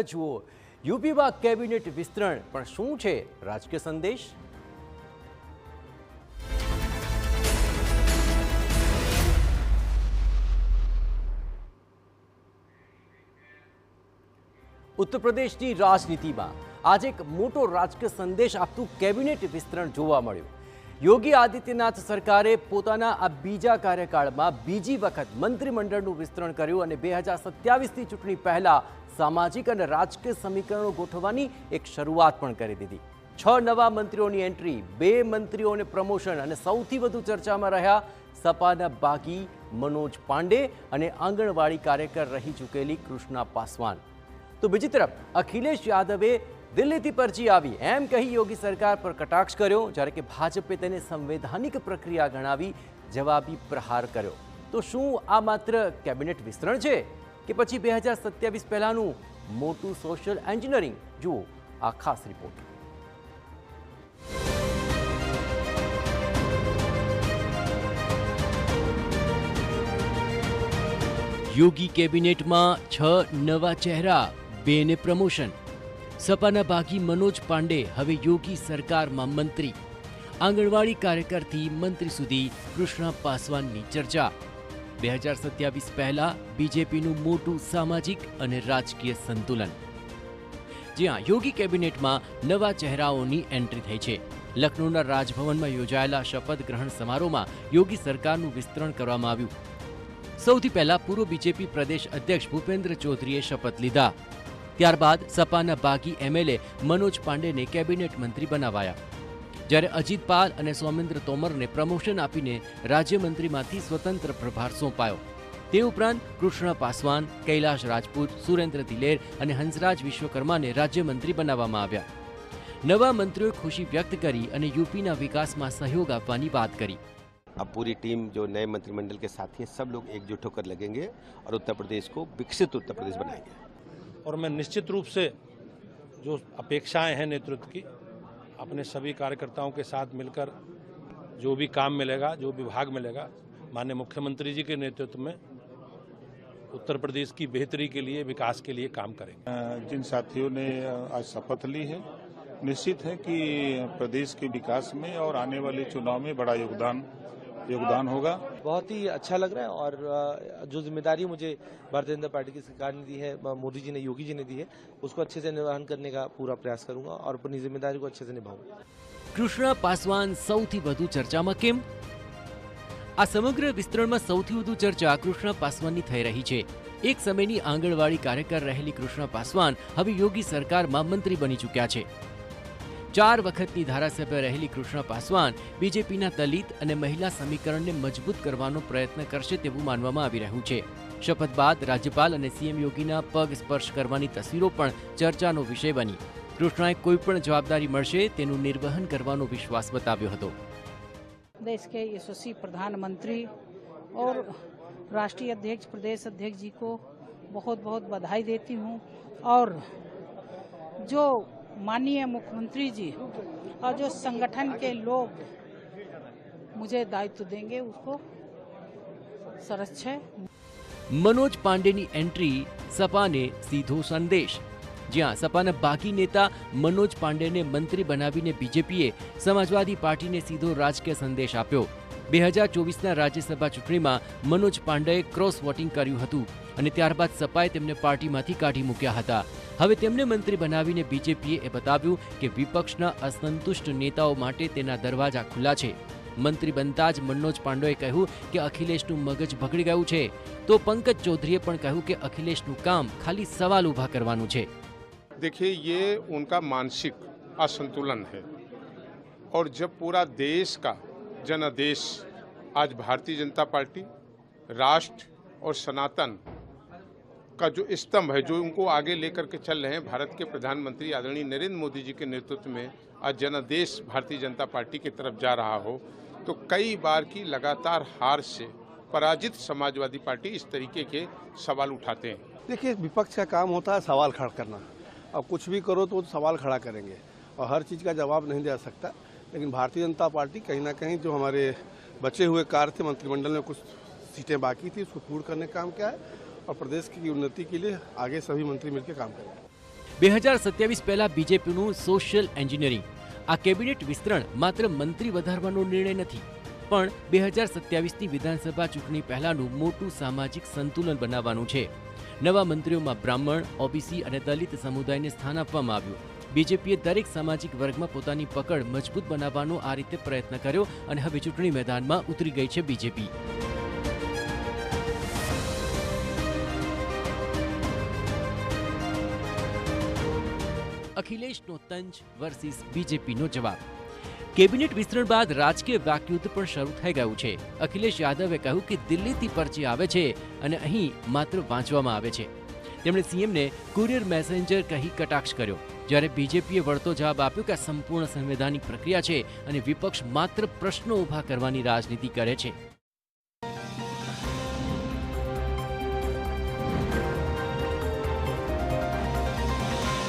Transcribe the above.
હવે જુઓ યુપીમાં કેબિનેટ વિસ્તરણ, પણ શું છે રાજકીય સંદેશ? ઉત્તર પ્રદેશની રાજનીતિમાં આજે એક મોટો રાજકીય સંદેશ આપતું કેબિનેટ વિસ્તરણ જોવા મળ્યું. યોગી આદિત્યનાથ સરકારે પોતાના આ બીજા કાર્યકાળમાં બીજી વખત મંત્રીમંડળનું વિસ્તરણ કર્યું અને 2027ની ચૂંટણી પહેલા સામાજિક અને રાજકીય સમીકરણો ગોઠવવાની એક શરૂઆત પણ કરી દીધી. 6 નવા મંત્રીઓની એન્ટ્રી, 2 મંત્રીઓને પ્રમોશન અને સૌથી વધુ ચર્ચામાં રહ્યા સપાના બાગી મનોજ પાંડે અને આંગણવાડી કાર્યકર રહી ચૂકેલી કૃષ્ણા પાસવાન. તો બીજી તરફ અખિલેશ યાદવે દિલ્હીથી પરચી આવી એમ કહી યોગી સરકાર પર કટાક્ષ કર્યો, જ્યારે કે ભાજપે તેને સંવૈધાનિક પ્રક્રિયા ગણાવી જવાબી પ્રહાર કર્યો. તો શું આ માત્ર કેબિનેટ વિસ્તરણ છે કે પછી 2027 પહેલાનું મોટું સોશિયલ એન્જિનિયરિંગ? જુઓ આ ખાસ રિપોર્ટ. યોગી કેબિનેટમાં 6 નવા ચહેરા, 2 ને પ્રમોશન. સપાના બાગી મનોજ પાંડે હવે યોગી સરકારમાં મંત્રી. આંગણવાડી કાર્યકરથી મંત્રી સુધી કૃષ્ણા પાસવાનની ચર્ચા. 2027 પહેલા બીજેપીનું મોટું સામાજિક અને રાજકીય સંતુલન. જ્યાં યોગી કેબિનેટમાં નવા ચહેરાઓની એન્ટ્રી થઈ છે. લખનૌના રાજભવનમાં યોજાયેલા શપથ ગ્રહણ સમારોહમાં યોગી સરકારનું વિસ્તરણ કરવામાં આવ્યું. સૌથી પહેલા પૂર્વ બીજેપી પ્રદેશ અધ્યક્ષ ભૂપેન્દ્ર ચૌધરીએ શપથ લીધા. ત્યારબાદ સપાના બાગી એમએલએ મનોજ પાંડેને કેબિનેટ મંત્રી બનાવાયા, જ્યારે અજીત પાલ અને સૌમેન્દ્ર તોમરને પ્રમોશન આપીને રાજ્યમંત્રીમાંથી સ્વતંત્ર પ્રભાર સોંપાયો. તે ઉપરાંત કૃષ્ણા પાસવાન, કૈલાશ રાજપૂત, સુરેન્દ્ર દિલેર અને હંસરાજ વિશ્વકર્માને રાજ્યમંત્રી બનાવવામાં આવ્યા. નવા મંત્રીઓએ ખુશી વ્યક્ત કરી અને યુપીના વિકાસમાં સહયોગ આપવાની વાત કરી. अब पूरी टीम जो नए मंत्रिमंडल के साथी हैं, सब लोग एकजुट होकर लगेंगे और उत्तर प्रदेश को विकसित उत्तर प्रदेश बनाएंगे. और मैं निश्चित रूप से जो अपेक्षाएं हैं नेतृत्व की, अपने सभी कार्यकर्ताओं के साथ मिलकर जो भी काम मिलेगा, जो विभाग मिलेगा, माननीय मुख्यमंत्री जी के नेतृत्व में उत्तर प्रदेश की बेहतरी के लिए, विकास के लिए काम करेंगे. जिन साथियों ने आज शपथ ली है, निश्चित है कि प्रदेश के विकास में और आने वाले चुनाव में बड़ा योगदान होगा. बहुत ही अच्छा लग रहा है और जो जिम्मेदारी मुझे भारतीय जनता पार्टी की सरकार ने दी है, मोदी जी ने, योगी जी ने दी है, उसको अच्छे से निर्वहन करने का पूरा प्रयास करूंगा और अपनी जिम्मेदारी को अच्छे से निभाऊंगा. કૃષ્ણા પાસવાન સૌથી વધુ ચર્ચામાં કેમ? આ સમગ્ર વિસ્તરણમાં સૌથી વધુ ચર્ચા કૃષ્ણા પાસવાનની થઈ રહી છે. એક સમયની આંગણવાડી કાર્યકર રહેલી કૃષ્ણા પાસવાન હવે યોગી સરકારમાં મંત્રી બની ચૂક્યા છે. 4 વખતની ધારાસભ્ય રહેલી કૃષ્ણા પાસવાન બીજેપીના દલિત અને મહિલા સમીકરણને મજબૂત કરવાનો પ્રયત્ન કરશે તેવું માનવામાં આવી રહ્યું છે. શપથ બાદ રાજ્યપાલ અને સીએમ યોગીના પગ સ્પર્શ કરવાની તસવીરો પણ ચર્ચાનો વિષય બની. કૃષ્ણાએ કોઈ પણ જવાબદારી મળશે તેનું નિર્વહન કરવાનો વિશ્વાસ બતાવ્યો હતો. देश के यशस्वी प्रधानमंत्री और राष्ट्रीय अध्यक्ष, प्रदेश अध्यक्ष जी को बहुत बहुत बधाई देती हूँ और जो माननीय मुख्यमंत्री जी और जो संगठन के लोग मुझे दायित्व देंगे उसको सरस है. મનોજ પાંડેની એન્ટ્રી સપાને સીધો સંદેશ. જ્યાં સપાના બાકી નેતા મનોજ પાંડેને મંત્રી બનાવીને બીજેપીએ સમાજવાદી પાર્ટીને સીધો રાજકીય સંદેશ આપ્યો. 2024ના રાજ્યસભા ચૂંટણીમાં મનોજ પાંડેએ ક્રોસ વોટિંગ કર્યું હતું અને ત્યારબાદ સપાએ તેમને પાર્ટીમાંથી કાઢી મૂક્યા હતા. હવે તેમને મંત્રી બનાવીને બીજેપીએ એ બતાવ્યું કે વિપક્ષના અસંતુષ્ટ નેતાઓ માટે તેના દરવાજા ખુલ્લા છે. મંત્રી બનતા જ મનોજ પાંડેએ કહ્યું કે અખિલેશનું મગજ બગડી ગયું છે, તો પંકજ ચૌધરીએ પણ કહ્યું કે અખિલેશનું કામ ખાલી સવાલ ઊભા કરવાનું છે. देखिए, ये उनका मानसिक असंतुलन है और जब पूरा देश का जनादेश आज भारतीय जनता पार्टी, राष्ट्र और सनातन का जो स्तंभ है, जो उनको आगे लेकर के चल रहे हैं, भारत के प्रधानमंत्री आदरणीय नरेंद्र मोदी जी के नेतृत्व में आज जनादेश भारतीय जनता पार्टी की तरफ जा रहा हो, तो कई बार की लगातार हार से पराजित समाजवादी पार्टी इस तरीके के सवाल उठाते हैं. देखिए, विपक्ष का काम होता है सवाल खड़ा करना. अब कुछ भी करो तो सवाल खड़ा करेंगे और हर चीज़ का जवाब नहीं दे सकता. लेकिन भारतीय जनता पार्टी कहीं ना कहीं जो हमारे बचे हुए कार्य थे, मंत्रिमंडल में कुछ सीटें बाकी थी, उसको पूर्ण करने का काम किया है और प्रदेश की उन्नति के लिए आगे सभी मंत्री मिलकर काम करेंगे. 2027 પહેલા બીજેપીનું સોશિયલ એન્જિનિયરિંગ. આ કેબિનેટ વિસ્તરણ માત્ર મંત્રી વધારવાનો નિર્ણય નથી, પણ 2027ની વિધાનસભા ચૂંટણી પહેલાનું મોટું સામાજિક સંતુલન બનાવવાનું છે. નવા મંત્રીઓમાં બ્રાહ્મણ, ઓબીસી અને દલિત સમુદાયને સ્થાન આપવામાં આવ્યું. બીજેપીએ દરેક સામાજિક વર્ગમાં પોતાની પકડ મજબૂત બનાવવાનો આ રીતે પ્રયત્ન કર્યો અને હવે ચૂંટણી મેદાનમાં ઉતરી ગઈ છે બીજેપી. અખિલેશનો તંજ વર્સિસ બીજેપીનો જવાબ. કેબિનેટ વિસ્તરણ બાદ રાજકીય વાકયુદ્ધ પણ શરૂ થઈ ગયું છે. અખિલેશ યાદવે કહ્યું કે દિલ્હીથી પરચી આવે છે અને અહીં માત્ર વાંચવામાં આવે છે. તેમણે સીએમને કુરિયર મેસેન્જર કહી કટાક્ષ કર્યો, જ્યારે બીજેપીએ વળતો જવાબ આપ્યો કે આ સંપૂર્ણ સંવૈધાનિક પ્રક્રિયા છે અને વિપક્ષ માત્ર પ્રશ્નો ઊભા કરવાની રાજનીતિ કરે છે.